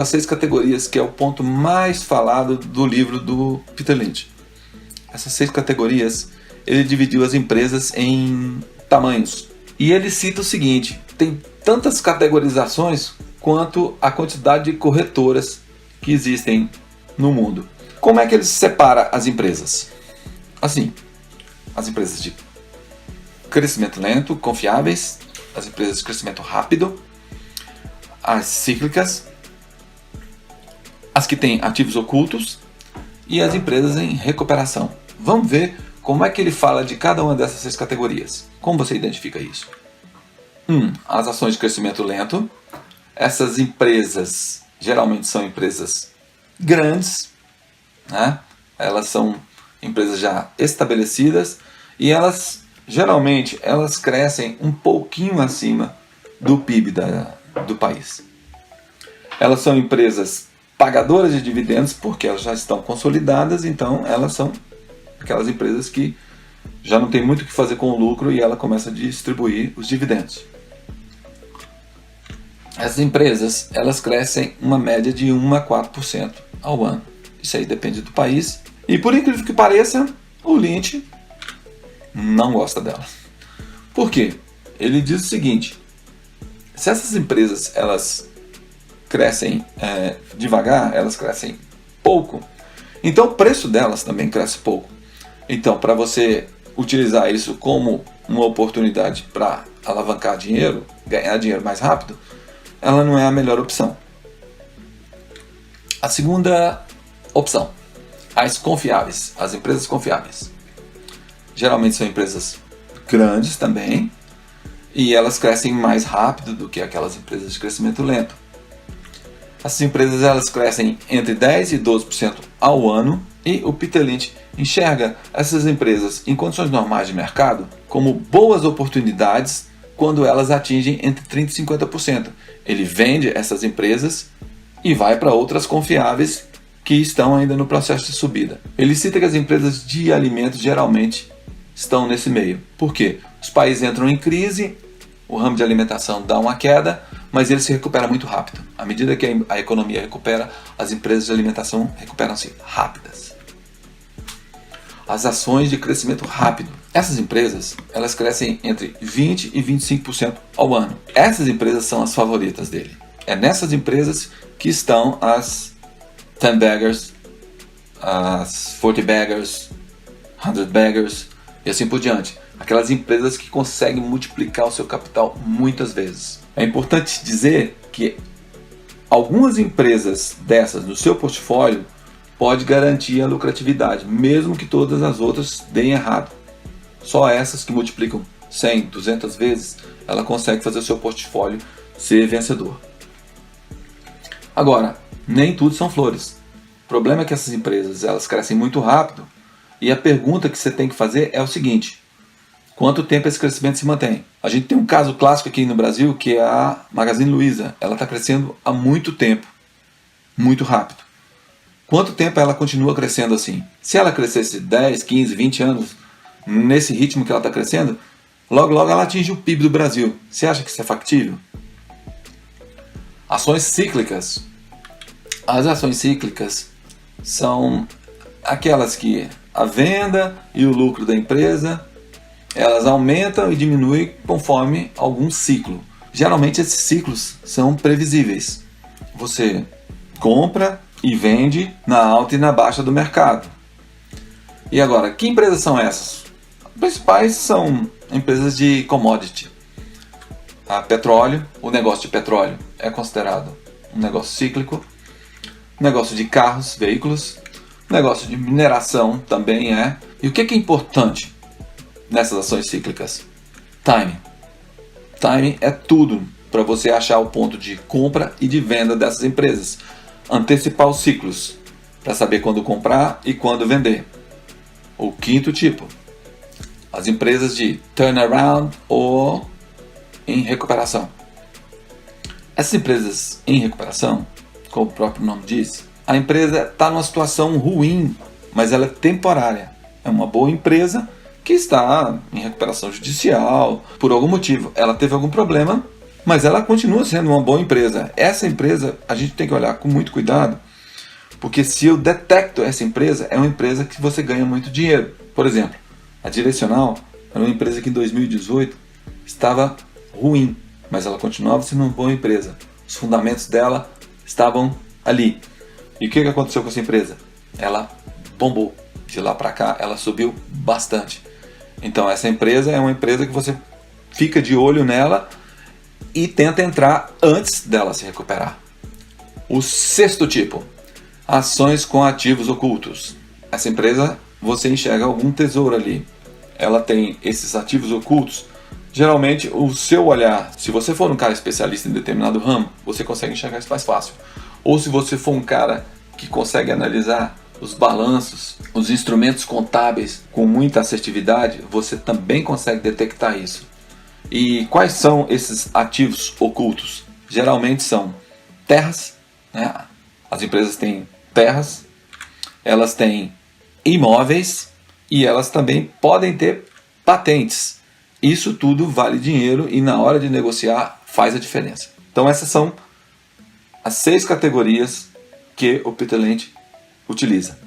as 6 categorias, que é o ponto mais falado do livro do Peter Lynch. Essas 6 categorias, ele dividiu as empresas em tamanhos. E ele cita o seguinte: tem tantas categorizações quanto a quantidade de corretoras que existem no mundo. Como é que ele separa as empresas? Assim, as empresas de crescimento lento, confiáveis, as empresas de crescimento rápido, as cíclicas, as que têm ativos ocultos e as empresas em recuperação. Vamos ver como é que ele fala de cada uma dessas 6 categorias. Como você identifica isso? As ações de crescimento lento. Essas empresas geralmente são empresas grandes, né? Elas são empresas já estabelecidas e geralmente elas crescem um pouquinho acima do PIB do país. Elas são empresas pagadoras de dividendos porque elas já estão consolidadas, então elas são aquelas empresas que já não tem muito o que fazer com o lucro e ela começa a distribuir os dividendos. Essas empresas, elas crescem uma média de 1 a 4% ao ano. Isso aí depende do país. E por incrível que pareça, o Lynch não gosta delas. Por quê? Ele diz o seguinte: se essas empresas elas crescem devagar, elas crescem pouco, então o preço delas também cresce pouco. Então, para você utilizar isso como uma oportunidade para alavancar dinheiro, ganhar dinheiro mais rápido, ela não é a melhor opção. A segunda opção, as confiáveis, as empresas confiáveis. Geralmente são empresas grandes também, e elas crescem mais rápido do que aquelas empresas de crescimento lento. Essas empresas elas crescem entre 10% e 12% ao ano, e o Peter Lynch enxerga essas empresas em condições normais de mercado como boas oportunidades quando elas atingem entre 30% e 50%. Ele vende essas empresas e vai para outras confiáveis que estão ainda no processo de subida. Ele cita que as empresas de alimentos geralmente estão nesse meio. Por quê? Os países entram em crise, o ramo de alimentação dá uma queda, mas ele se recupera muito rápido. À medida que a economia recupera, as empresas de alimentação recuperam-se rápidas. As ações de crescimento rápido. Essas empresas, elas crescem entre 20% e 25% ao ano. Essas empresas são as favoritas dele. É nessas empresas que estão as 10 baggers, as 40 baggers, 100 baggers e assim por diante. Aquelas empresas que conseguem multiplicar o seu capital muitas vezes. É importante dizer que algumas empresas dessas no seu portfólio pode garantir a lucratividade, mesmo que todas as outras deem errado. Só essas que multiplicam 100, 200 vezes, ela consegue fazer o seu portfólio ser vencedor. Agora, nem tudo são flores. O problema é que essas empresas elas crescem muito rápido e a pergunta que você tem que fazer é o seguinte: quanto tempo esse crescimento se mantém? A gente tem um caso clássico aqui no Brasil que é a Magazine Luiza. Ela está crescendo há muito tempo, muito rápido. Quanto tempo ela continua crescendo assim? Se ela crescesse 10, 15, 20 anos nesse ritmo que ela está crescendo, logo logo ela atinge o PIB do Brasil. Você acha que isso é factível? Ações cíclicas. As ações cíclicas são aquelas que a venda e o lucro da empresa elas aumentam e diminuem conforme algum ciclo. Geralmente esses ciclos são previsíveis. Você compra e vende na alta e na baixa do mercado. E agora, que empresas são essas? As principais são empresas de commodity. A petróleo, o negócio de petróleo é considerado um negócio cíclico. O negócio de carros, veículos. O negócio de mineração também é. E o que é importante nessas ações cíclicas? Timing. Timing é tudo para você achar o ponto de compra e de venda dessas empresas. Antecipar os ciclos para saber quando comprar e quando vender. O quinto tipo, as empresas de turnaround ou em recuperação. Essas empresas em recuperação, como o próprio nome diz, a empresa está numa situação ruim, mas ela é temporária. É uma boa empresa que está em recuperação judicial, por algum motivo. Ela teve algum problema mas ela continua sendo uma boa empresa. Essa empresa a gente tem que olhar com muito cuidado, porque se eu detecto essa empresa, é uma empresa que você ganha muito dinheiro. Por exemplo, a Direcional era uma empresa que em 2018 estava ruim, mas ela continuava sendo uma boa empresa. Os fundamentos dela estavam ali. E o que aconteceu com essa empresa? Ela bombou. De lá para cá, ela subiu bastante. Então essa empresa é uma empresa que você fica de olho nela e tenta entrar antes dela se recuperar. O sexto tipo, ações com ativos ocultos. Essa empresa, você enxerga algum tesouro ali. Ela tem esses ativos ocultos. Geralmente, o seu olhar, se você for um cara especialista em determinado ramo, você consegue enxergar isso mais fácil. Ou se você for um cara que consegue analisar os balanços, os instrumentos contábeis com muita assertividade, você também consegue detectar isso. E quais são esses ativos ocultos? Geralmente são terras, né? As empresas têm terras, elas têm imóveis e elas também podem ter patentes. Isso tudo vale dinheiro e na hora de negociar faz a diferença. Então essas são as 6 categorias que o Peter Lynch utiliza.